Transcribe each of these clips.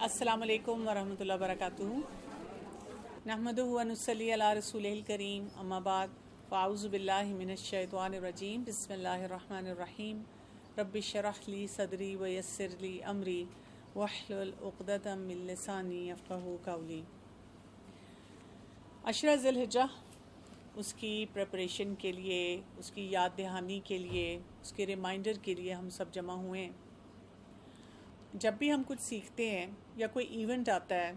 السلام علیکم ورحمۃ اللہ وبرکاتہ۔ نحمدہ و نصلی علی رسولہ الکریم، اما بعد، فاعوذ باللہ من الشیطان الرجیم، بسم اللہ الرحمن الرحیم۔ رب اشرح لی صدری ویسر لی امری واحلل عقدۃ من لسانی یفقہوا قولی۔ عشرہ ذی الحجہ، اس کی پریپریشن کے لیے، اس کی یاد دہانی کے لیے، اس کے ریمائنڈر کے لیے ہم سب جمع ہوئے ہیں۔ جب بھی ہم کچھ سیکھتے ہیں یا کوئی ایونٹ آتا ہے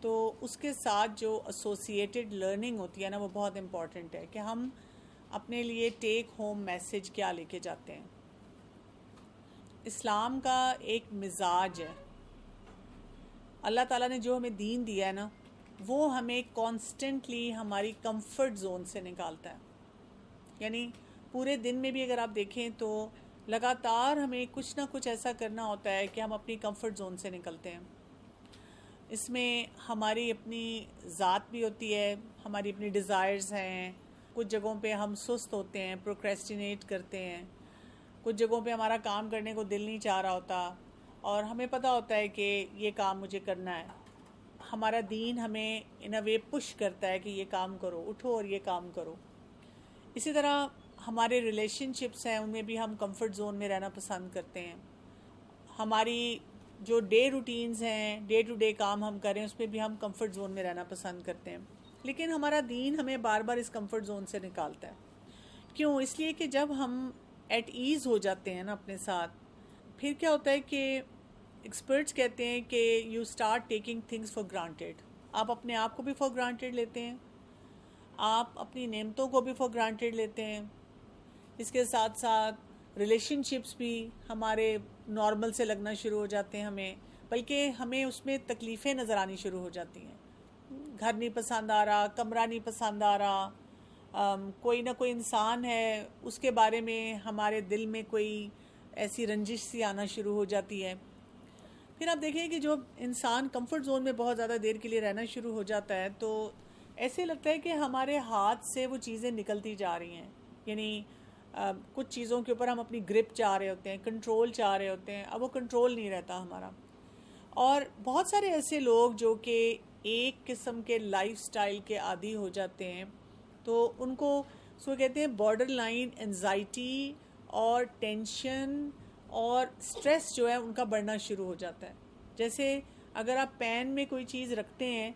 تو اس کے ساتھ جو ایسوسیٹڈ لرننگ ہوتی ہے نا، وہ بہت امپورٹنٹ ہے کہ ہم اپنے لیے ٹیک ہوم میسیج کیا لے کے جاتے ہیں۔ اسلام کا ایک مزاج ہے، اللہ تعالیٰ نے جو ہمیں دین دیا ہے نا، وہ ہمیں کانسٹنٹلی ہماری کمفرٹ زون سے نکالتا ہے۔ یعنی پورے دن میں بھی اگر آپ دیکھیں تو لگاتار ہمیں کچھ نہ کچھ ایسا کرنا ہوتا ہے کہ ہم اپنی کمفرٹ زون سے نکلتے ہیں۔ اس میں ہماری اپنی ذات بھی ہوتی ہے، ہماری اپنی ڈیزائرز ہیں، کچھ جگہوں پہ ہم سست ہوتے ہیں، پروکریسٹینیٹ کرتے ہیں، کچھ جگہوں پہ ہمارا کام کرنے کو دل نہیں چاہ رہا ہوتا اور ہمیں پتہ ہوتا ہے کہ یہ کام مجھے کرنا ہے۔ ہمارا دین ہمیں ان اے وے پش کرتا ہے کہ یہ کام کرو، اٹھو اور یہ کام کرو۔ اسی طرح ہمارے ریلیشن شپس ہیں، ان میں بھی ہم کمفرٹ زون میں رہنا پسند کرتے ہیں۔ ہماری جو ڈے روٹینز ہیں، ڈے ٹو ڈے کام ہم کریں، اس میں بھی ہم کمفرٹ زون میں رہنا پسند کرتے ہیں۔ لیکن ہمارا دین ہمیں بار بار اس کمفرٹ زون سے نکالتا ہے۔ کیوں؟ اس لیے کہ جب ہم ایٹ ایز ہو جاتے ہیں نا اپنے ساتھ، پھر کیا ہوتا ہے کہ ایکسپرٹس کہتے ہیں کہ you start taking things for granted. آپ اپنے آپ کو بھی فار گرانٹیڈ لیتے ہیں، آپ اپنی نعمتوں کو بھی فار گرانٹیڈ لیتے ہیں، اس کے ساتھ ساتھ ریلیشن شپس بھی ہمارے نارمل سے لگنا شروع ہو جاتے ہیں ہمیں، بلکہ ہمیں اس میں تکلیفیں نظر آنی شروع ہو جاتی ہیں۔ گھر نہیں پسند آ رہا، کمرہ نہیں پسند آ رہا، کوئی نہ کوئی انسان ہے اس کے بارے میں ہمارے دل میں کوئی ایسی رنجش سی آنا شروع ہو جاتی ہے۔ پھر آپ دیکھیں کہ جو انسان کمفرٹ زون میں بہت زیادہ دیر کے لیے رہنا شروع ہو جاتا ہے تو ایسے لگتا ہے کہ ہمارے ہاتھ سے وہ چیزیں نکلتی جا رہی ہیں۔ یعنی کچھ چیزوں کے اوپر ہم اپنی گرپ چاہ رہے ہوتے ہیں، کنٹرول چاہ رہے ہوتے ہیں، اب وہ کنٹرول نہیں رہتا ہمارا۔ اور بہت سارے ایسے لوگ جو کہ ایک قسم کے لائف سٹائل کے عادی ہو جاتے ہیں تو ان کو سو کہتے ہیں بارڈر لائن انزائٹی اور ٹینشن اور سٹریس جو ہے ان کا بڑھنا شروع ہو جاتا ہے۔ جیسے اگر آپ پین میں کوئی چیز رکھتے ہیں،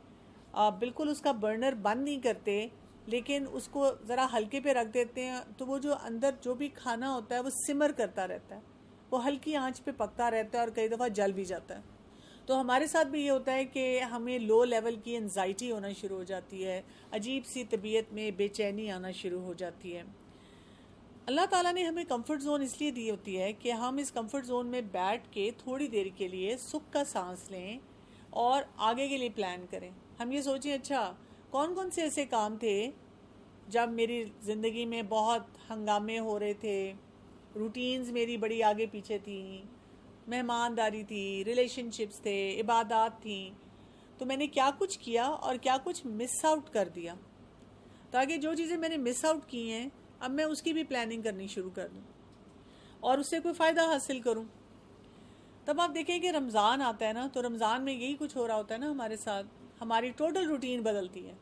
آپ بالکل اس کا برنر بند نہیں کرتے لیکن اس کو ذرا ہلکے پہ رکھ دیتے ہیں تو وہ جو اندر جو بھی کھانا ہوتا ہے وہ سمر کرتا رہتا ہے، وہ ہلکی آنچ پہ پکتا رہتا ہے اور کئی دفعہ جل بھی جاتا ہے۔ تو ہمارے ساتھ بھی یہ ہوتا ہے کہ ہمیں لو لیول کی انزائٹی ہونا شروع ہو جاتی ہے، عجیب سی طبیعت میں بے چینی آنا شروع ہو جاتی ہے۔ اللہ تعالیٰ نے ہمیں کمفرٹ زون اس لیے دی ہوتی ہے کہ ہم اس کمفرٹ زون میں بیٹھ کے تھوڑی دیر کے لیے سکھ کا سانس لیں اور آگے کے لیے پلان کریں۔ ہم یہ سوچیں اچھا کون کون سے ایسے کام تھے جب میری زندگی میں بہت ہنگامے ہو رہے تھے، روٹینز میری بڑی آگے پیچھے تھیں، مہمانداری تھی، ریلیشن شپس تھے، عبادات تھیں، تو میں نے کیا کچھ کیا اور کیا کچھ مس آؤٹ کر دیا، تاکہ جو چیزیں میں نے مس آؤٹ کی ہیں اب میں اس کی بھی پلاننگ کرنی شروع کر دوں اور اس سے کوئی فائدہ حاصل کروں۔ تب آپ دیکھیں کہ رمضان آتا ہے نا، تو رمضان میں یہی کچھ ہو رہا ہوتا ہے نا ہمارے ساتھ، ہماری ٹوٹل روٹین بدلتی ہے۔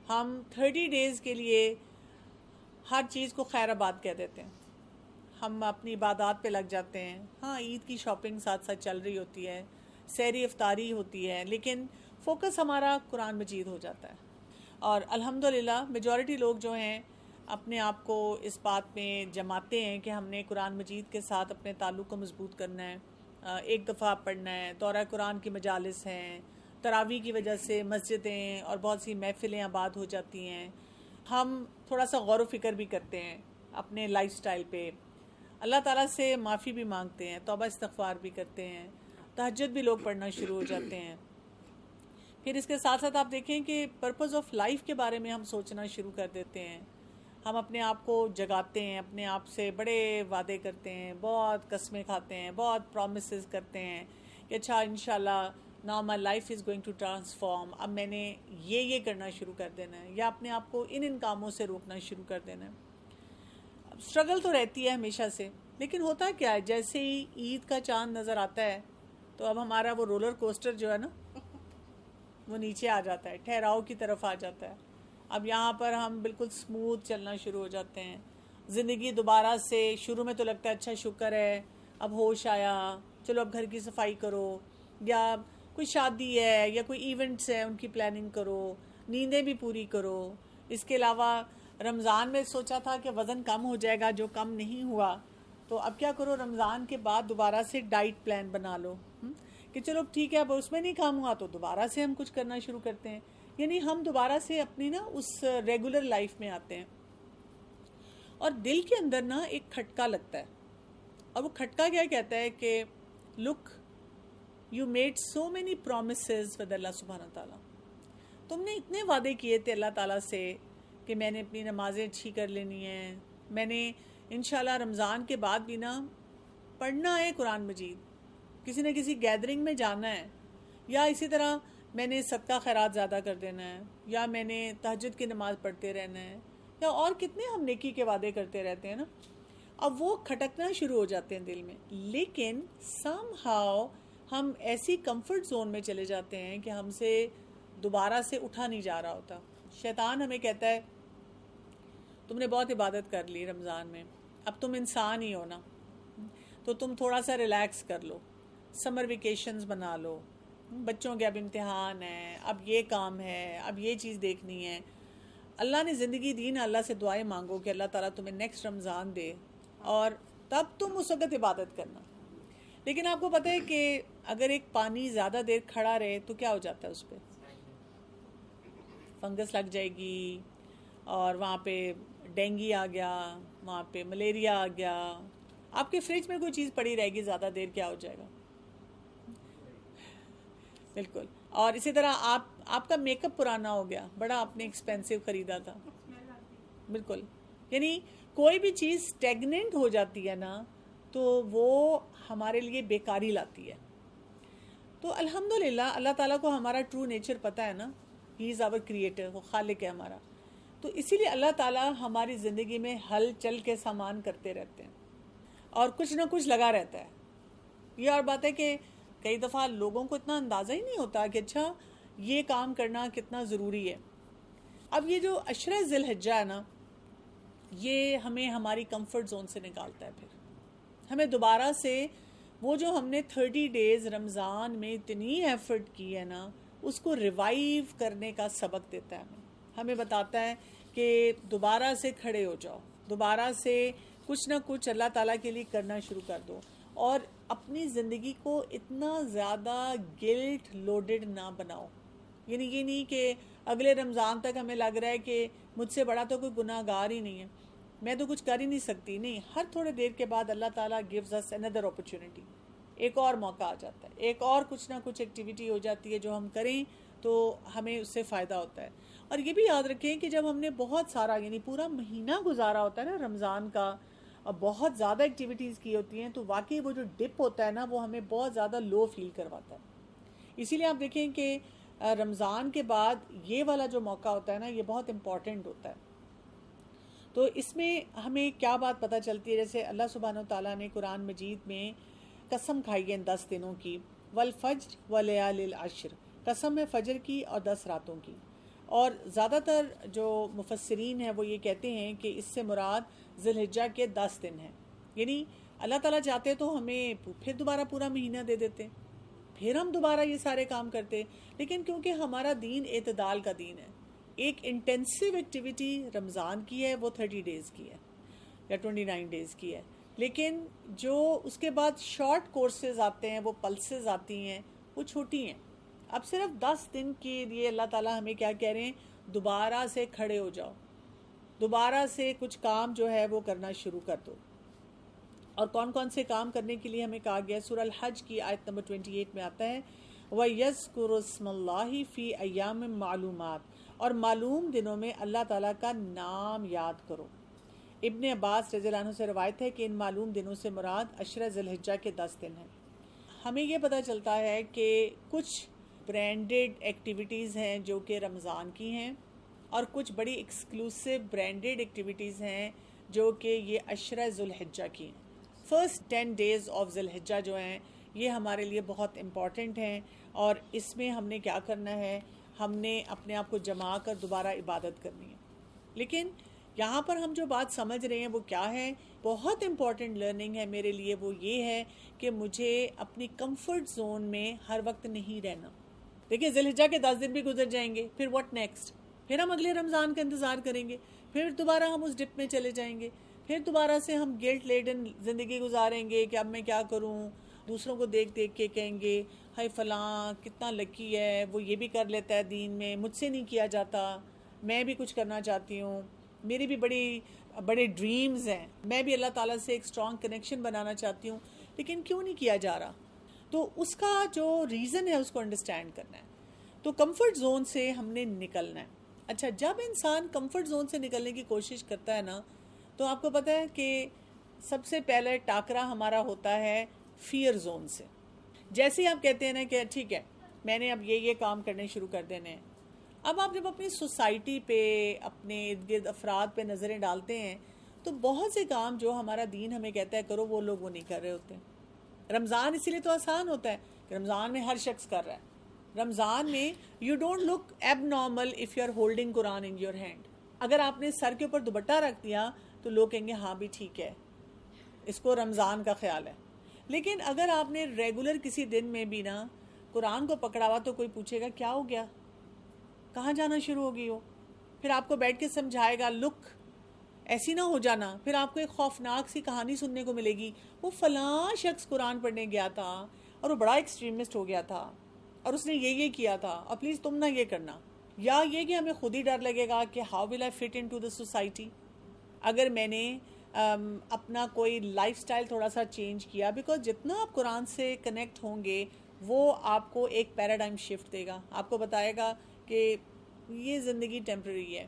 ہم 30 ڈیز کے لیے ہر چیز کو خیر آباد کہہ دیتے ہیں، ہم اپنی عبادات پہ لگ جاتے ہیں۔ ہاں، عید کی شاپنگ ساتھ ساتھ چل رہی ہوتی ہے، سحری افطاری ہوتی ہے، لیکن فوکس ہمارا قرآن مجید ہو جاتا ہے۔ اور الحمدللہ میجورٹی لوگ جو ہیں اپنے آپ کو اس بات میں جماتے ہیں کہ ہم نے قرآن مجید کے ساتھ اپنے تعلق کو مضبوط کرنا ہے، ایک دفعہ پڑھنا ہے، دورہ قرآن کی مجالس ہیں، تراویح کی وجہ سے مسجدیں اور بہت سی محفلیں آباد ہو جاتی ہیں۔ ہم تھوڑا سا غور و فکر بھی کرتے ہیں اپنے لائف سٹائل پہ، اللہ تعالیٰ سے معافی بھی مانگتے ہیں، توبہ استغفار بھی کرتے ہیں، تہجد بھی لوگ پڑھنا شروع ہو جاتے ہیں۔ پھر اس کے ساتھ ساتھ آپ دیکھیں کہ پرپز آف لائف کے بارے میں ہم سوچنا شروع کر دیتے ہیں، ہم اپنے آپ کو جگاتے ہیں، اپنے آپ سے بڑے وعدے کرتے ہیں، بہت قسمیں کھاتے ہیں، بہت پرومسز کرتے ہیں کہ اچھا انشاءاللہ now my life is going to transform، اب میں نے یہ کرنا شروع کر دینا ہے، یا اپنے آپ کو ان کاموں سے روکنا شروع کر دینا ہے۔ اسٹرگل تو رہتی ہے ہمیشہ سے، لیکن ہوتا کیا ہے جیسے ہی عید کا چاند نظر آتا ہے تو اب ہمارا وہ رولر کوسٹر جو ہے نا وہ نیچے آ جاتا ہے، ٹھہراؤ کی طرف آ جاتا ہے. اب یہاں پر ہم بالکل سموتھ چلنا شروع ہو جاتے ہیں. زندگی دوبارہ سے شروع میں تو لگتا ہے اچھا شکر ہے اب ہوش آیا، چلو اب گھر کی صفائی کرو، یا کوئی شادی ہے یا کوئی ایونٹس ہے ان کی پلاننگ کرو، نیندیں بھی پوری کرو. اس کے علاوہ رمضان میں سوچا تھا کہ وزن کم ہو جائے گا، جو کم نہیں ہوا، تو اب کیا کرو، رمضان کے بعد دوبارہ سے ڈائٹ پلان بنا لو کہ چلو ٹھیک ہے اب اس میں نہیں کام ہوا تو دوبارہ سے ہم کچھ کرنا شروع کرتے ہیں. یعنی ہم دوبارہ سے اپنی نا اس ریگولر لائف میں آتے ہیں. اور دل کے اندر نا ایک کھٹکا لگتا ہے، اور وہ کھٹکا کیا کہتا ہے کہ look you made so many promises with اللہ سبحانہ تعالیٰ. تم نے اتنے وعدے کیے تھے اللہ تعالیٰ سے کہ میں نے اپنی نمازیں اچھی کر لینی ہیں، میں نے انشاءاللہ رمضان کے بعد بھی نا پڑھنا ہے قرآن مجید، کسی نہ کسی گیدرنگ میں جانا ہے، یا اسی طرح میں نے صدقہ خیرات زیادہ کر دینا ہے، یا میں نے تہجد کی نماز پڑھتے رہنا ہے، یا اور کتنے ہم نیکی کے وعدے کرتے رہتے ہیں نا. اب وہ کھٹکنا شروع ہو جاتے ہیں دل میں، لیکن سم ہاؤ ہم ایسی کمفرٹ زون میں چلے جاتے ہیں کہ ہم سے دوبارہ سے اٹھا نہیں جا رہا ہوتا. شیطان ہمیں کہتا ہے تم نے بہت عبادت کر لی رمضان میں، اب تم انسان ہی ہو نا، تو تم تھوڑا سا ریلیکس کر لو، سمر ویکیشنز بنا لو، بچوں کے اب امتحان ہے، اب یہ کام ہے، اب یہ چیز دیکھنی ہے. اللہ نے زندگی دی نا، اللہ سے دعائیں مانگو کہ اللہ تعالیٰ تمہیں نیکسٹ رمضان دے، اور تب تم اس وقت عبادت کرنا. لیکن آپ کو پتہ ہے کہ اگر ایک پانی زیادہ دیر کھڑا رہے تو کیا ہو جاتا ہے، اس پہ فنگس لگ جائے گی، اور وہاں پہ ڈینگی آ گیا، وہاں پہ ملیریا آ گیا. آپ کے فریج میں کوئی چیز پڑی رہے گی زیادہ دیر، کیا ہو جائے گا. بالکل. اور اسی طرح آپ کا میک اپ پرانا ہو گیا، بڑا آپ نے ایکسپینسو خریدا تھا. بالکل. یعنی کوئی بھی چیز اسٹیگننٹ ہو جاتی ہے نا تو وہ ہمارے لیے بیکاری لاتی ہے. تو الحمدللہ اللہ تعالیٰ کو ہمارا ٹرو نیچر پتہ ہے نا، ہی از آور کریٹر، وہ خالق ہے ہمارا. تو اسی لیے اللہ تعالیٰ ہماری زندگی میں ہل چل کے سامان کرتے رہتے ہیں، اور کچھ نہ کچھ لگا رہتا ہے. یہ اور بات ہے کہ کئی دفعہ لوگوں کو اتنا اندازہ ہی نہیں ہوتا کہ اچھا یہ کام کرنا کتنا ضروری ہے. اب یہ جو عشرہ ذی الحجہ ہے نا، یہ ہمیں ہماری کمفرٹ زون سے نکالتا ہے. پھر ہمیں دوبارہ سے وہ جو ہم نے 30 ڈیز رمضان میں اتنی ایفرٹ کی ہے نا، اس کو ریوائیو کرنے کا سبق دیتا ہے. ہمیں بتاتا ہے کہ دوبارہ سے کھڑے ہو جاؤ، دوبارہ سے کچھ نہ کچھ اللہ تعالیٰ کے لیے کرنا شروع کر دو، اور اپنی زندگی کو اتنا زیادہ گلٹ لوڈڈ نہ بناؤ. یعنی یہ نہیں کہ اگلے رمضان تک ہمیں لگ رہا ہے کہ مجھ سے بڑا تو کوئی گناہ گار ہی نہیں ہے، میں تو کچھ کر ہی نہیں سکتی. نہیں، ہر تھوڑے دیر کے بعد اللہ تعالیٰ gives us another opportunity، ایک اور موقع آ جاتا ہے، ایک اور کچھ نہ کچھ ایکٹیویٹی ہو جاتی ہے جو ہم کریں تو ہمیں اس سے فائدہ ہوتا ہے. اور یہ بھی یاد رکھیں کہ جب ہم نے بہت سارا یعنی پورا مہینہ گزارا ہوتا ہے نا رمضان کا، اور بہت زیادہ ایکٹیویٹیز کی ہوتی ہیں، تو واقعی وہ جو ڈپ ہوتا ہے نا وہ ہمیں بہت زیادہ لو فیل کرواتا ہے. اسی لیے آپ دیکھیں کہ رمضان کے بعد یہ والا جو موقع ہوتا ہے نا، یہ بہت امپورٹنٹ ہوتا ہے. تو اس میں ہمیں کیا بات پتہ چلتی ہے، جیسے اللہ سبحانہ وتعالیٰ نے قرآن مجید میں قسم کھائی ہے ان 10 دنوں کی، والفجر ولیال العشر، قسم ہے فجر کی اور 10 راتوں کی. اور زیادہ تر جو مفسرین ہیں وہ یہ کہتے ہیں کہ اس سے مراد ذی الحجہ کے 10 دن ہیں. یعنی اللہ تعالیٰ چاہتے تو ہمیں پھر دوبارہ پورا مہینہ دے دیتے، پھر ہم دوبارہ یہ سارے کام کرتے، لیکن کیونکہ ہمارا دین اعتدال کا دین ہے، ایک انٹینسو ایکٹیویٹی رمضان کی ہے، وہ 30 ڈیز کی ہے یا 29 ڈیز کی ہے. لیکن جو اس کے بعد شارٹ کورسز آتے ہیں، وہ پلسز آتی ہیں، وہ چھوٹی ہیں. اب صرف 10 دن کے لیے اللہ تعالیٰ ہمیں کیا کہہ رہے ہیں، دوبارہ سے کھڑے ہو جاؤ، دوبارہ سے کچھ کام جو ہے وہ کرنا شروع کر دو. اور کون کون سے کام کرنے کے لیے ہمیں کہا گیا، سورہ الحج کی آیت نمبر 28 میں آتا ہے وَيَذْكُرُ اسْمَ اللَّهِ فِي أَيَّامٍ مَعْلُومَاتٍ، اور معلوم دنوں میں اللہ تعالیٰ کا نام یاد کرو. ابن عباس رضی اللہ عنہ سے روایت ہے کہ ان معلوم دنوں سے مراد عشرہ ذی الحجہ کے 10 دن ہیں. ہمیں یہ پتہ چلتا ہے کہ کچھ برانڈڈ ایکٹیویٹیز ہیں جو کہ رمضان کی ہیں، اور کچھ بڑی ایکسکلوسیو برانڈڈ ایکٹیویٹیز ہیں جو کہ یہ عشرہ ذی الحجہ کی ہیں. فرسٹ 10 ڈیز آف ذی الحجہ جو ہیں یہ ہمارے لیے بہت امپورٹنٹ ہیں، اور اس میں ہم نے کیا کرنا ہے، ہم نے اپنے آپ کو جما کر دوبارہ عبادت کرنی ہے۔ لیکن یہاں پر ہم جو بات سمجھ رہے ہیں وہ کیا ہے، بہت امپورٹنٹ لرننگ ہے میرے لیے، وہ یہ ہے کہ مجھے اپنی کمفرٹ زون میں ہر وقت نہیں رہنا۔ دیکھیں ذی الحجہ کے 10 دن بھی گزر جائیں گے، پھر واٹ نیکسٹ، پھر ہم اگلے رمضان کا انتظار کریں گے، پھر دوبارہ ہم اس ڈپ میں چلے جائیں گے، پھر دوبارہ سے ہم گلٹ لیڈن زندگی گزاریں گے کہ اب میں کیا کروں، دوسروں کو دیکھ دیکھ کے کہیں گے ہائے فلاں کتنا لکی ہے، وہ یہ بھی کر لیتا ہے دین میں، مجھ سے نہیں کیا جاتا، میں بھی کچھ کرنا چاہتی ہوں، میری بھی بڑے ڈریمز ہیں، میں بھی اللہ تعالیٰ سے ایک اسٹرانگ کنیکشن بنانا چاہتی ہوں، لیکن کیوں نہیں کیا جا رہا؟ تو اس کا جو ریزن ہے اس کو انڈرسٹینڈ کرنا ہے۔ تو کمفرٹ زون سے ہم نے نکلنا ہے۔ اچھا، جب انسان کمفرٹ زون سے نکلنے کی کوشش کرتا ہے نا، تو آپ کو پتہ ہے کہ سب سے پہلے ٹاکرا ہمارا ہوتا ہے فیئر زون سے۔ جیسے ہی آپ کہتے ہیں نا کہ ٹھیک ہے میں نے اب یہ کام کرنے شروع کر دینے ہیں، اب آپ جب اپنی سوسائٹی پہ، اپنے ارد گرد افراد پہ نظریں ڈالتے ہیں تو بہت سے کام جو ہمارا دین ہمیں کہتا ہے کرو وہ لوگ وہ نہیں کر رہے ہوتے ہیں۔ رمضان اسی لیے تو آسان ہوتا ہے کہ رمضان میں ہر شخص کر رہا ہے۔ رمضان میں you don't look abnormal if you are holding Quran in your hand. اگر آپ نے سر کے اوپر دوپٹہ رکھ دیا تو لوگ کہیں گے ہاں بھی ٹھیک ہے، اس کو رمضان کا خیال ہے۔ لیکن اگر آپ نے ریگولر کسی دن میں بھی نا قرآن کو پکڑا ہوا تو کوئی پوچھے گا کیا ہو گیا، کہاں جانا شروع ہو گئی ہو؟ پھر آپ کو بیٹھ کے سمجھائے گا لک ایسی نہ ہو جانا، پھر آپ کو ایک خوفناک سی کہانی سننے کو ملے گی، وہ فلاں شخص قرآن پڑھنے گیا تھا اور وہ بڑا ایکسٹریمسٹ ہو گیا تھا اور اس نے یہ کیا تھا، اور پلیز تم نہ یہ کرنا۔ یا یہ کہ ہمیں خود ہی ڈر لگے گا کہ how will I fit in to the society اگر میں نے اپنا کوئی لائف سٹائل تھوڑا سا چینج کیا، بیکاز جتنا آپ قرآن سے کنیکٹ ہوں گے وہ آپ کو ایک پیراڈائم شفٹ دے گا، آپ کو بتائے گا کہ یہ زندگی ٹیمپرری ہے،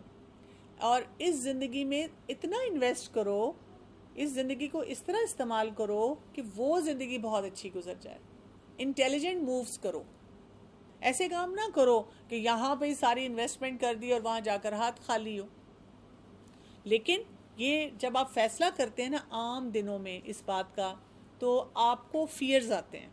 اور اس زندگی میں اتنا انویسٹ کرو، اس زندگی کو اس طرح استعمال کرو کہ وہ زندگی بہت اچھی گزر جائے۔ انٹیلیجنٹ مووز کرو، ایسے کام نہ کرو کہ یہاں پہ ساری انویسٹمنٹ کر دی اور وہاں جا کر ہاتھ خالی ہو۔ لیکن یہ جب آپ فیصلہ کرتے ہیں نا عام دنوں میں اس بات کا، تو آپ کو فیئرز آتے ہیں،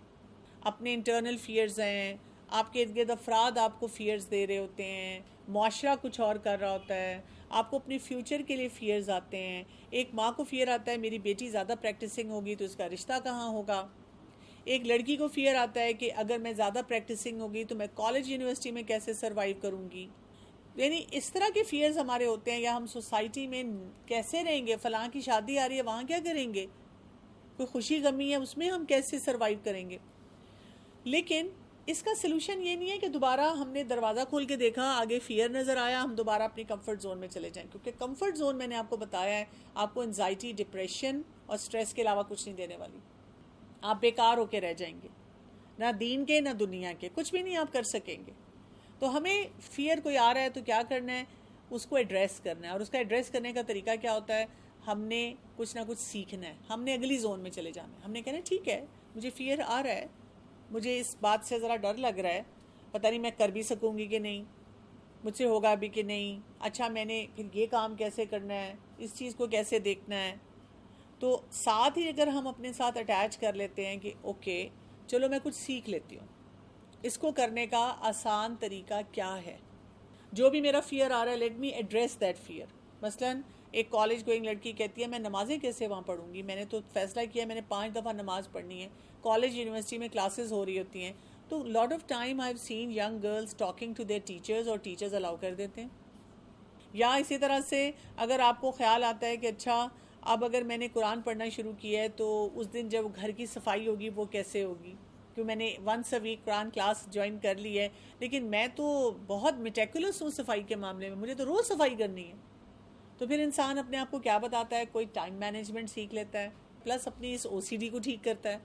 اپنے انٹرنل فیئرز ہیں، آپ کے ارد گرد افراد آپ کو فیئرز دے رہے ہوتے ہیں، معاشرہ کچھ اور کر رہا ہوتا ہے، آپ کو اپنی فیوچر کے لیے فیئرز آتے ہیں۔ ایک ماں کو فیئر آتا ہے میری بیٹی زیادہ پریکٹسنگ ہوگی تو اس کا رشتہ کہاں ہوگا۔ ایک لڑکی کو فیئر آتا ہے کہ اگر میں زیادہ پریکٹسنگ ہوگی تو میں کالج یونیورسٹی میں کیسے سروائیو کروں گی۔ یعنی اس طرح کے فیئرز ہمارے ہوتے ہیں، یا ہم سوسائٹی میں کیسے رہیں گے، فلاں کی شادی آ رہی ہے وہاں کیا کریں گے، کوئی خوشی غمی ہے اس میں ہم کیسے سروائیو کریں گے۔ لیکن اس کا سلوشن یہ نہیں ہے کہ دوبارہ ہم نے دروازہ کھول کے دیکھا آگے فیئر نظر آیا ہم دوبارہ اپنی کمفرٹ زون میں چلے جائیں، کیونکہ کمفرٹ زون میں نے آپ کو بتایا ہے آپ کو انزائٹی، ڈپریشن اور سٹریس کے علاوہ کچھ نہیں دینے والی، آپ بیکار ہو کے رہ جائیں گے، نہ دین کے نہ دنیا کے، کچھ بھی نہیں آپ کر سکیں گے۔ تو ہمیں فیئر کوئی آ رہا ہے تو کیا کرنا ہے، اس کو ایڈریس کرنا ہے، اور اس کا ایڈریس کرنے کا طریقہ کیا ہوتا ہے، ہم نے کچھ نہ کچھ سیکھنا ہے، ہم نے اگلی زون میں چلے جانا ہے، ہم نے کہنا ہے ٹھیک ہے مجھے فیئر آ رہا ہے، مجھے اس بات سے ذرا ڈر لگ رہا ہے، پتہ نہیں میں کر بھی سکوں گی کہ نہیں، مجھ سے ہوگا بھی کہ نہیں، اچھا میں نے پھر یہ کام کیسے کرنا ہے، اس چیز کو کیسے دیکھنا ہے۔ تو ساتھ ہی اگر ہم اپنے ساتھ اٹیچ کر لیتے ہیں کہ اوکے چلو میں کچھ سیکھ لیتی ہوں، اس کو کرنے کا آسان طریقہ کیا ہے، جو بھی میرا فیئر آ رہا ہے let me address that fear. مثلاً ایک کالج گوئنگ لڑکی کہتی ہے میں نمازیں کیسے وہاں پڑھوں گی، میں نے تو فیصلہ کیا میں نے 5 دفعہ نماز پڑھنی ہے، کالج یونیورسٹی میں کلاسز ہو رہی ہوتی ہیں، تو lot of time I have seen young girls talking to their teachers اور ٹیچرز الاؤ کر دیتے ہیں۔ یا اسی طرح سے اگر آپ کو خیال آتا ہے کہ اچھا اب اگر میں نے قرآن پڑھنا شروع کیا ہے تو اس دن جب گھر کی صفائی ہوگی وہ کیسے ہوگی، کیوں میں نے ونس اے ویک قرآن کلاس جوائن کر لی ہے لیکن میں تو بہت میٹیکولس ہوں صفائی کے معاملے میں، مجھے تو روز صفائی کرنی ہے۔ تو پھر انسان اپنے آپ کو کیا بتاتا ہے، کوئی ٹائم مینجمنٹ سیکھ لیتا ہے، پلس اپنی اس او سی ڈی کو ٹھیک کرتا ہے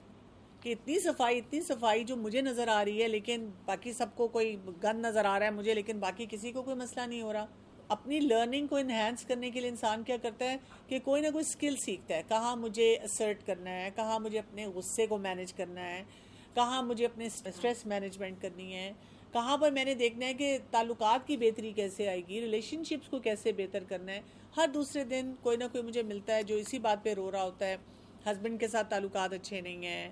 کہ اتنی صفائی جو مجھے نظر آ رہی ہے لیکن باقی سب کو کوئی گند نظر آ رہا ہے مجھے لیکن باقی کسی کو کوئی مسئلہ نہیں ہو رہا۔ اپنی لرننگ کو انہینس کرنے کے لیے انسان کیا کرتا ہے کہ کوئی نہ کوئی سکل سیکھتا ہے، کہاں مجھے اسرٹ کرنا ہے، کہاں مجھے اپنے غصے کو مینیج کرنا ہے، کہاں مجھے اپنے اسٹریس مینجمنٹ کرنی ہے، کہاں پر میں نے دیکھنا ہے کہ تعلقات کی بہتری کیسے آئے گی، ریلیشن شپس کو کیسے بہتر کرنا ہے۔ ہر دوسرے دن کوئی نہ کوئی مجھے ملتا ہے جو اسی بات پہ رو رہا ہوتا ہے، ہسبینڈ کے ساتھ تعلقات اچھے نہیں ہیں،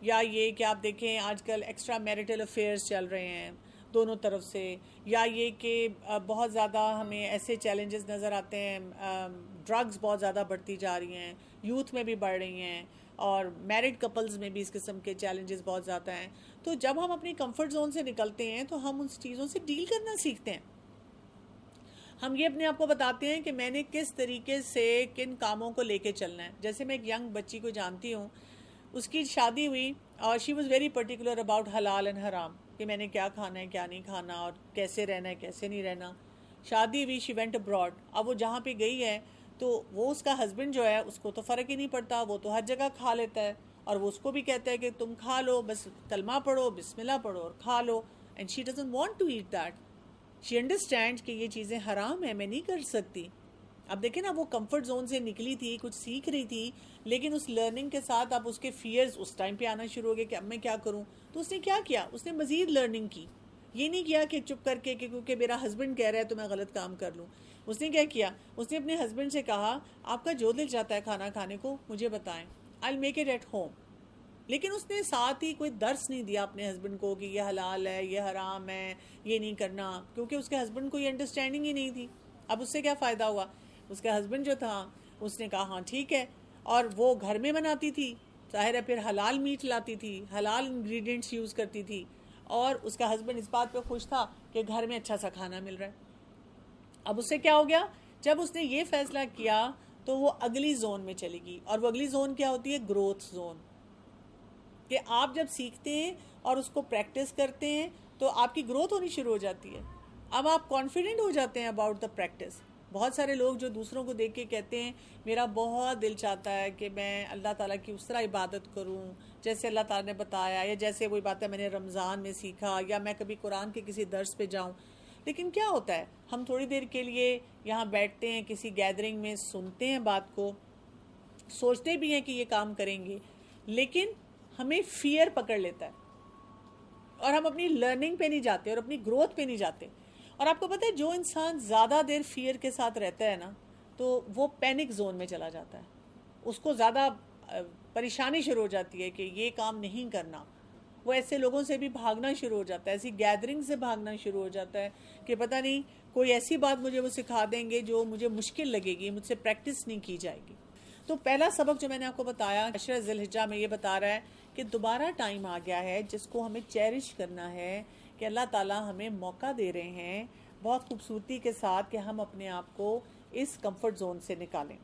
یا یہ کہ آپ دیکھیں آج کل ایکسٹرا میریٹل افیئرس چل رہے ہیں دونوں طرف سے، یا یہ کہ بہت زیادہ ہمیں ایسے چیلنجز نظر آتے ہیں، ڈرگز بہت زیادہ بڑھتی جا رہی ہیں، یوتھ میں بھی بڑھ رہی ہیں، اور میرڈ کپلز میں بھی اس قسم کے چیلنجز بہت زیادہ ہیں. تو جب ہم اپنی کمفرٹ زون سے نکلتے ہیں تو ہم ان چیزوں سے ڈیل کرنا سیکھتے ہیں. ہم یہ اپنے آپ کو بتاتے ہیں کہ میں نے کس طریقے سے کن کاموں کو لے کے چلنا ہے. جیسے میں ایک ینگ بچی کو جانتی ہوں، اس کی شادی ہوئی اور she was very particular about حلال اینڈ حرام، کہ میں نے کیا کھانا ہے کیا نہیں کھانا اور کیسے رہنا ہے کیسے نہیں رہنا. شادی ہوئی، شی وینٹ ابراڈ. اب وہ جہاں پہ گئی ہے تو وہ اس کا ہسبینڈ جو ہے اس کو تو فرق ہی نہیں پڑتا، وہ تو ہر جگہ کھا لیتا ہے، اور وہ اس کو بھی کہتا ہے کہ تم کھا لو، بس کلمہ پڑھو، بسم اللہ پڑھو اور کھا لو. And she doesn't want to eat that. She understand کہ یہ چیزیں حرام ہیں، میں نہیں کر سکتی. اب دیکھیں نا، وہ کمفرٹ زون سے نکلی تھی، کچھ سیکھ رہی تھی، لیکن اس لرننگ کے ساتھ اب اس کے فیئرز اس ٹائم پہ آنا شروع ہو گئے کہ اب میں کیا کروں. تو اس نے کیا کیا؟ اس نے مزید لرننگ کی. یہ نہیں کیا کہ چپ کر کے کہ کیونکہ میرا ہسبینڈ کہہ رہا ہے تو میں غلط کام کر لوں. اس نے کیا کیا؟ اس نے اپنے ہسبینڈ سے کہا آپ کا جو دل چاہتا ہے کھانا کھانے کو مجھے بتائیں، I'll make it at home. لیکن اس نے ساتھ ہی کوئی درس نہیں دیا اپنے ہسبینڈ کو کہ یہ حلال ہے، یہ حرام ہے، یہ نہیں کرنا، کیونکہ اس کے ہسبینڈ کو یہ انڈرسٹینڈنگ ہی نہیں تھی. اب اس سے کیا فائدہ ہوا؟ اس کا ہسبینڈ جو تھا اس نے کہا ہاں ٹھیک ہے، اور وہ گھر میں بناتی تھی، ظاہر ہے پھر حلال میٹ لاتی تھی، حلال انگریڈینٹس یوز کرتی تھی، اور اس کا ہسبینڈ اس بات پہ خوش تھا کہ گھر میں اچھا سا کھانا مل رہا ہے. اب اس سے کیا ہو گیا؟ جب اس نے یہ فیصلہ کیا تو وہ اگلی زون میں چلی گئی. اور وہ اگلی زون کیا ہوتی ہے؟ Growth zone. کہ آپ جب سیکھتے ہیں اور اس کو پریکٹس کرتے ہیں تو آپ کی گروتھ ہونی شروع ہو جاتی ہے. اب آپ کانفیڈنٹ ہو جاتے ہیں اباؤٹ دا پریکٹس. بہت سارے لوگ جو دوسروں کو دیکھ کے کہتے ہیں میرا بہت دل چاہتا ہے کہ میں اللہ تعالیٰ کی اس طرح عبادت کروں جیسے اللہ تعالیٰ نے بتایا، یا جیسے وہی بات ہے میں نے رمضان میں سیکھا، یا میں کبھی قرآن کے کسی درس پہ جاؤں. لیکن کیا ہوتا ہے، ہم تھوڑی دیر کے لیے یہاں بیٹھتے ہیں کسی گیدرنگ میں، سنتے ہیں بات کو، سوچتے بھی ہیں کہ یہ کام کریں گے، لیکن ہمیں فیئر پکڑ لیتا ہے اور ہم اپنی لرننگ پہ نہیں جاتے اور اپنی گروتھ پہ نہیں جاتے. اور آپ کو پتہ ہے جو انسان زیادہ دیر فیئر کے ساتھ رہتا ہے نا تو وہ پینک زون میں چلا جاتا ہے. اس کو زیادہ پریشانی شروع ہو جاتی ہے کہ یہ کام نہیں کرنا. وہ ایسے لوگوں سے بھی بھاگنا شروع ہو جاتا ہے، ایسی گیدرنگ سے بھاگنا شروع ہو جاتا ہے کہ پتہ نہیں کوئی ایسی بات مجھے وہ سکھا دیں گے جو مجھے مشکل لگے گی، مجھ سے پریکٹس نہیں کی جائے گی. تو پہلا سبق جو میں نے آپ کو بتایا 10 ذی الحجہ میں، یہ بتا رہا ہے کہ دوبارہ ٹائم آ گیا ہے جس کو ہمیں چیرش کرنا ہے، کہ اللہ تعالیٰ ہمیں موقع دے رہے ہیں بہت خوبصورتی کے ساتھ کہ ہم اپنے آپ کو اس کمفرٹ زون سے نکالیں.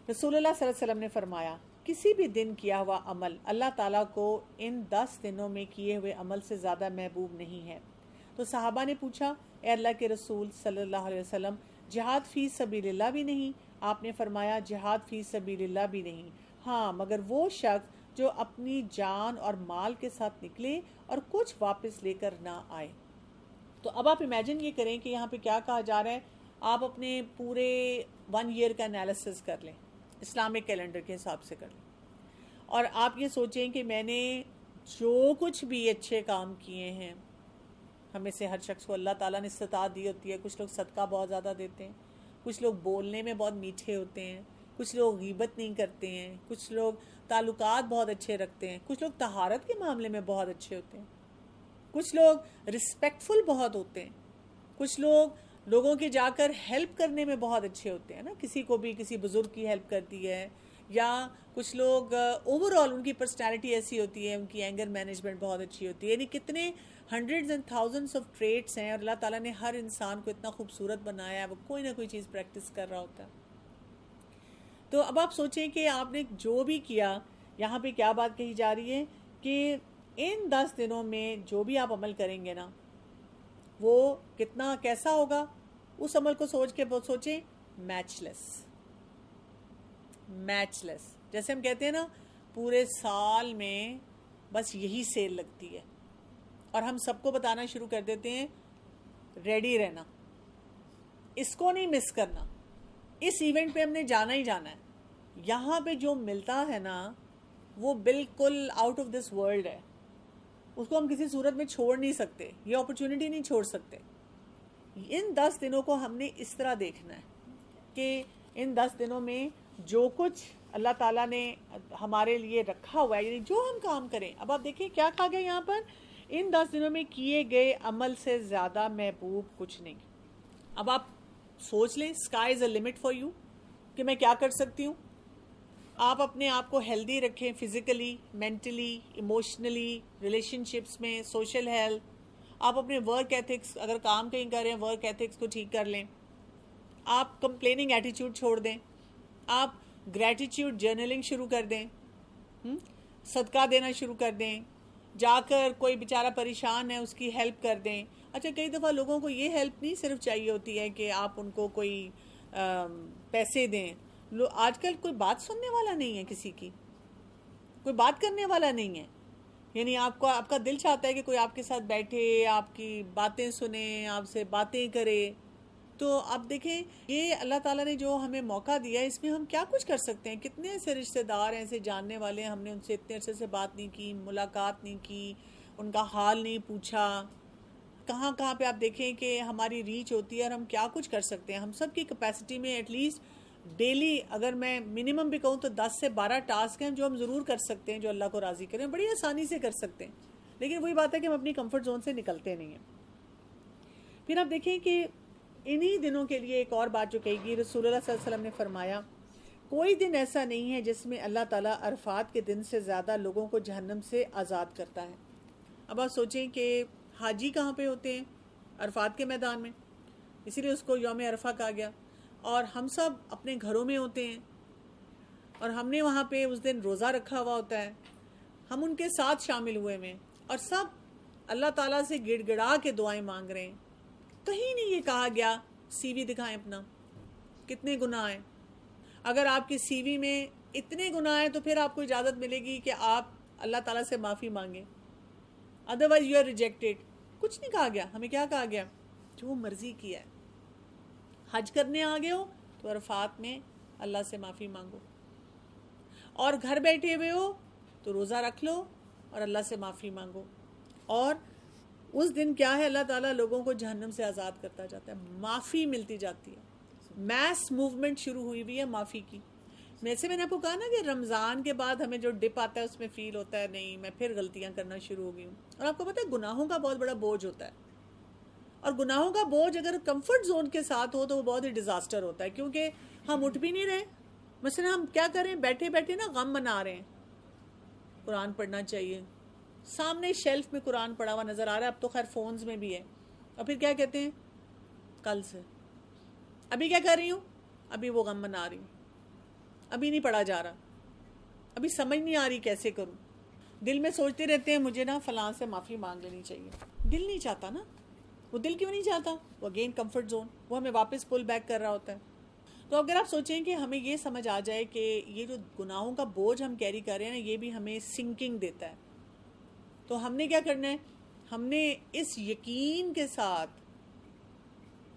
رسول اللہ صلی اللہ علیہ وسلم نے فرمایا کسی بھی دن کیا ہوا عمل اللہ تعالیٰ کو ان 10 دنوں میں کیے ہوئے عمل سے زیادہ محبوب نہیں ہے. تو صحابہ نے پوچھا اے اللہ کے رسول صلی اللہ علیہ وسلم، جہاد فی سبیل اللہ بھی نہیں؟ آپ نے فرمایا جہاد فی سبیل اللہ بھی نہیں، ہاں مگر وہ شخص جو اپنی جان اور مال کے ساتھ نکلے اور کچھ واپس لے کر نہ آئے. تو اب آپ امیجن یہ کریں کہ یہاں پہ کیا کہا جا رہا ہے. آپ اپنے پورے 1 ایئر کا انالیسس کر لیں، اسلامک کیلنڈر کے حساب سے کر لیں، اور آپ یہ سوچیں کہ میں نے جو کچھ بھی اچھے کام کیے ہیں، ہمیں سے ہر شخص کو اللہ تعالیٰ نے استطاعت دی ہوتی ہے. کچھ لوگ صدقہ بہت زیادہ دیتے ہیں، کچھ لوگ بولنے میں بہت میٹھے ہوتے ہیں، کچھ لوگ غیبت نہیں کرتے ہیں، کچھ لوگ تعلقات بہت اچھے رکھتے ہیں، کچھ لوگ طہارت کے معاملے میں بہت اچھے ہوتے ہیں، کچھ لوگ رسپیکٹفل بہت ہوتے ہیں، کچھ لوگ لوگوں کے جا کر ہیلپ کرنے میں بہت اچھے ہوتے ہیں نا، کسی کو بھی کسی بزرگ کی ہیلپ کرتی ہے، یا کچھ لوگ اوور آل ان کی پرسنالٹی ایسی ہوتی ہے، ان کی اینگر مینجمنٹ بہت اچھی ہوتی ہے. یعنی کتنے hundreds and thousands of traits ہیں، اور اللہ تعالیٰ نے ہر انسان کو اتنا خوبصورت بنایا ہے، وہ کوئی نہ کوئی چیز پریکٹس کر رہا ہوتا ہے. تو اب آپ سوچیں کہ آپ نے جو بھی کیا، یہاں پہ کیا بات کہی جا رہی ہے کہ ان 10 دنوں میں جو بھی آپ عمل کریں گے نا وہ کتنا کیسا ہوگا. اس عمل کو سوچ کے سوچیں میچ لیس. جیسے ہم کہتے ہیں نا پورے سال میں بس یہی سیل لگتی ہے اور ہم سب کو بتانا شروع کر دیتے ہیں ریڈی رہنا، اس کو نہیں مس کرنا، اس ایونٹ پہ ہم نے جانا ہی جانا ہے. یہاں پہ جو ملتا ہے نا وہ بالکل آؤٹ آف دس ورلڈ ہے، اس کو ہم کسی صورت میں چھوڑ نہیں سکتے، یہ اپرچونٹی نہیں چھوڑ سکتے. ان 10 دنوں کو ہم نے اس طرح دیکھنا ہے کہ ان 10 دنوں میں جو کچھ اللہ تعالیٰ نے ہمارے لیے رکھا ہوا ہے، یعنی جو ہم کام کریں. اب آپ دیکھیں کیا کہا گیا یہاں پر، ان 10 دنوں میں کیے گئے عمل سے زیادہ محبوب کچھ نہیں. اب آپ سوچ لیں، sky is a limit for you, کہ میں کیا کر سکتی ہوں. آپ اپنے آپ کو ہیلدی رکھیں، physically, mentally, emotionally, relation ships میں، سوشل ہیلتھ. آپ اپنے ورک ایتھکس، اگر کام کہیں کر رہے ہیں، ورک ایتھکس کو ٹھیک کر لیں. آپ کمپلیننگ ایٹیٹیوڈ چھوڑ دیں. آپ گریٹیٹیوڈ جرنلنگ شروع کر دیں. صدقہ دینا شروع کر دیں. جا کر کوئی بیچارہ پریشان ہے اس کی ہیلپ کر دیں. اچھا، کئی دفعہ لوگوں کو یہ ہیلپ نہیں صرف چاہیے ہوتی ہے کہ آپ ان کو کوئی پیسے دیں. آج کل کوئی بات سننے والا نہیں ہے، کسی کی کوئی بات کرنے والا نہیں ہے. یعنی آپ کا دل چاہتا ہے کہ کوئی آپ کے ساتھ بیٹھے، آپ کی باتیں سنے، آپ سے باتیں کرے. تو آپ دیکھیں یہ اللہ تعالیٰ نے جو ہمیں موقع دیا ہے، اس میں ہم کیا کچھ کر سکتے ہیں. کتنے ایسے رشتہ دار ہیں، ایسے جاننے والے ہیں، ہم نے ان سے اتنے عرصے سے بات نہیں کی، ملاقات نہیں کی، ان کا حال نہیں پوچھا. کہاں کہاں پہ آپ دیکھیں کہ ہماری ریچ ہوتی ہے، اور ہم کیا کچھ کر سکتے ہیں. ہم سب کی کیپیسٹی میں ایٹ لیسٹ ڈیلی، اگر میں منیمم بھی کہوں تو 10 سے 12 ٹاسک ہیں جو ہم ضرور کر سکتے ہیں، جو اللہ کو راضی کریں. بڑی آسانی سے کر سکتے ہیں، لیکن وہی بات ہے کہ ہم اپنی کمفرٹ زون سے نکلتے نہیں ہیں. پھر آپ دیکھیں کہ انہی دنوں کے لیے ایک اور بات جو کہی گئی، رسول اللہ صلی اللہ علیہ وسلم نے فرمایا کوئی دن ایسا نہیں ہے جس میں اللہ تعالیٰ عرفات کے دن سے زیادہ لوگوں کو جہنم سے آزاد کرتا ہے. اب آپ سوچیں کہ حاجی کہاں پہ ہوتے ہیں؟ عرفات کے میدان میں، اسی لیے اس کو یوم عرفہ کہا گیا. اور ہم سب اپنے گھروں میں ہوتے ہیں، اور ہم نے وہاں پہ اس دن روزہ رکھا ہوا ہوتا ہے. ہم ان کے ساتھ شامل ہوئے ہیں، اور سب اللہ تعالیٰ سے گڑ گڑا کے دعائیں مانگ رہے ہیں. کہیں نہیں یہ کہا گیا سی وی دکھائیں اپنا، کتنے گناہ ہیں. اگر آپ کی سی وی میں اتنے گناہ ہیں تو پھر آپ کو اجازت ملے گی کہ آپ اللہ تعالیٰ سے معافی مانگیں، ادروائز یو آر ریجیکٹیڈ. کچھ نہیں کہا گیا. ہمیں کیا کہا گیا؟ جو مرضی کیا ہے. حج کرنے آ گئے ہو تو عرفات میں اللہ سے معافی مانگو، اور گھر بیٹھے ہوئے ہو تو روزہ رکھ لو اور اللہ سے معافی مانگو. اور اس دن کیا ہے، اللہ تعالیٰ لوگوں کو جہنم سے آزاد کرتا جاتا ہے، معافی ملتی جاتی ہے. میس موومنٹ شروع ہوئی بھی ہے معافی کی. میں نے آپ کو کہا نا کہ رمضان کے بعد ہمیں جو ڈپ آتا ہے اس میں فیل ہوتا ہے نہیں میں پھر غلطیاں کرنا شروع ہو گئی ہوں. اور آپ کو پتہ ہے گناہوں کا بہت بڑا بوجھ ہوتا ہے، اور گناہوں کا بوجھ اگر کمفرٹ زون کے ساتھ ہو تو وہ بہت ہی ڈیزاسٹر ہوتا ہے، کیونکہ ہم اٹھ بھی نہیں رہے. مثلا ہم کیا کریں، بیٹھے بیٹھے نا غم منا رہے ہیں. قرآن پڑھنا چاہیے، سامنے شیلف میں قرآن پڑھا ہوا نظر آ رہا ہے، اب تو خیر فونز میں بھی ہے. اور پھر کیا کہتے ہیں، کل سے. ابھی کیا کر رہی ہوں، ابھی وہ غم منا رہی ہوں، ابھی نہیں پڑھا جا رہا، ابھی سمجھ نہیں آ رہی کیسے کروں. دل میں سوچتے رہتے ہیں مجھے نا فلاں سے معافی مانگ لینی چاہیے. دل نہیں چاہتا نا. وہ دل کیوں نہیں چاہتا؟ وہ اگین کمفرٹ زون، وہ ہمیں واپس پل بیک کر رہا ہوتا ہے. تو اگر آپ سوچیں کہ ہمیں یہ سمجھ آ جائے کہ یہ جو گناہوں کا بوجھ ہم کیری کر رہے ہیں نا، یہ بھی ہمیں سنکنگ دیتا ہے، تو ہم نے کیا کرنا ہے، ہم نے اس یقین کے ساتھ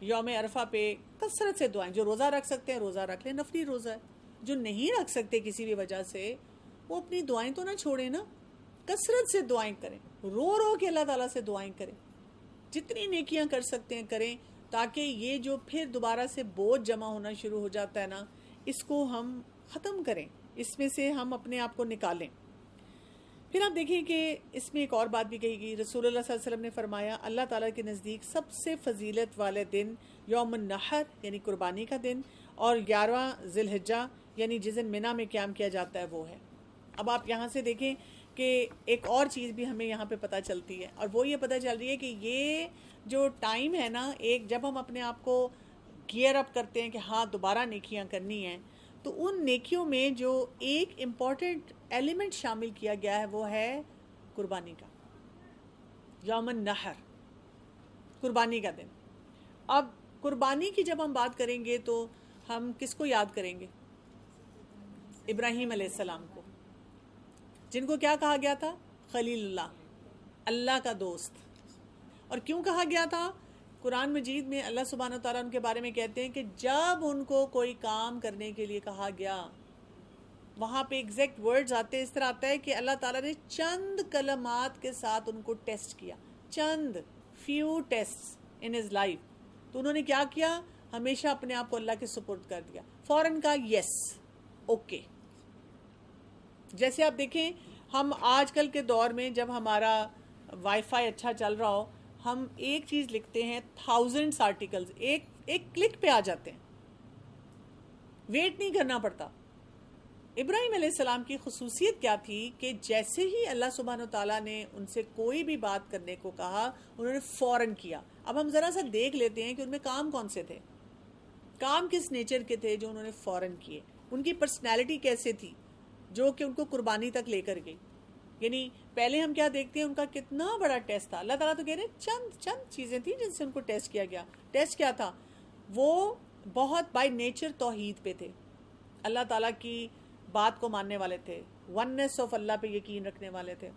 یوم عرفہ پہ کثرت سے دعائیں، جو روزہ رکھ سکتے ہیں روزہ رکھ لیں، نفلی روزہ ہے. جو نہیں رکھ سکتے کسی بھی وجہ سے، وہ اپنی دعائیں تو نہ چھوڑیں نا، کثرت سے دعائیں کریں، رو رو کے اللہ تعالیٰ سے دعائیں کریں، جتنی نیکیاں کر سکتے ہیں کریں، تاکہ یہ جو پھر دوبارہ سے بوجھ جمع ہونا شروع ہو جاتا ہے نا، اس کو ہم ختم کریں، اس میں سے ہم اپنے آپ کو نکالیں. پھر آپ دیکھیں کہ اس میں ایک اور بات بھی کہی گئی. رسول اللہ صلی اللہ علیہ وسلم نے فرمایا اللہ تعالیٰ کے نزدیک سب سے فضیلت والے دن یوم النحر یعنی قربانی کا دن، اور 11واں ذی الحجہ یعنی جس دن منی میں قیام کیا جاتا ہے وہ ہے. اب آپ یہاں سے دیکھیں کہ ایک اور چیز بھی ہمیں یہاں پہ پتہ چلتی ہے، اور وہ یہ پتہ چل رہی ہے کہ یہ جو ٹائم ہے نا، ایک جب ہم اپنے آپ کو گیئر اپ کرتے ہیں کہ ہاں دوبارہ نیکیاں کرنی ہیں، تو ان نیکیوں میں جو ایک امپورٹنٹ ایلیمنٹ شامل کیا گیا ہے وہ ہے قربانی کا. یوم النحر، قربانی کا دن. اب قربانی کی جب ہم بات کریں گے تو ہم کس کو یاد کریں گے؟ ابراہیم علیہ السلام کو، جن کو کیا کہا گیا تھا؟ خلیل اللہ، اللہ کا دوست. اور کیوں کہا گیا تھا؟ قرآن مجید میں اللہ سبحانہ وتعالیٰ ان کے بارے میں کہتے ہیں کہ جب ان کو کوئی کام کرنے کے لیے کہا گیا، وہاں پہ ایگزیکٹ ورڈز آتے، اس طرح آتا ہے کہ اللہ تعالیٰ نے چند کلمات کے ساتھ ان کو ٹیسٹ کیا، چند few test in his life. تو انہوں نے کیا کیا؟ ہمیشہ اپنے آپ کو اللہ کے سپرد کر دیا، فوراً کہا یس، اوکے. جیسے آپ دیکھیں ہم آج کل کے دور میں جب ہمارا وائی فائی اچھا چل رہا ہو، ہم ایک چیز لکھتے ہیں، تھاؤزنڈس آرٹیکلز ایک ایک کلک پہ آ جاتے ہیں، ویٹ نہیں کرنا پڑتا۔ ابراہیم علیہ السلام کی خصوصیت کیا تھی کہ جیسے ہی اللہ سبحانہ و تعالیٰ نے ان سے کوئی بھی بات کرنے کو کہا، انہوں نے فوراً کیا۔ اب ہم ذرا سا دیکھ لیتے ہیں کہ ان میں کام کون سے تھے، کام کس نیچر کے تھے جو انہوں نے فوراً کیے، ان کی پرسنالٹی کیسے تھی جو کہ ان کو قربانی تک لے کر گئی۔ یعنی پہلے ہم کیا دیکھتے ہیں، ان کا کتنا بڑا ٹیسٹ تھا۔ اللہ تعالیٰ تو کہہ رہے ہیں چند چیزیں تھیں جن سے ان کو ٹیسٹ کیا گیا۔ ٹیسٹ کیا تھا؟ وہ بہت بائی نیچر توحید پہ تھے، اللہ تعالیٰ کی بات کو ماننے والے تھے، وننس آف اللہ پہ یقین رکھنے والے تھے۔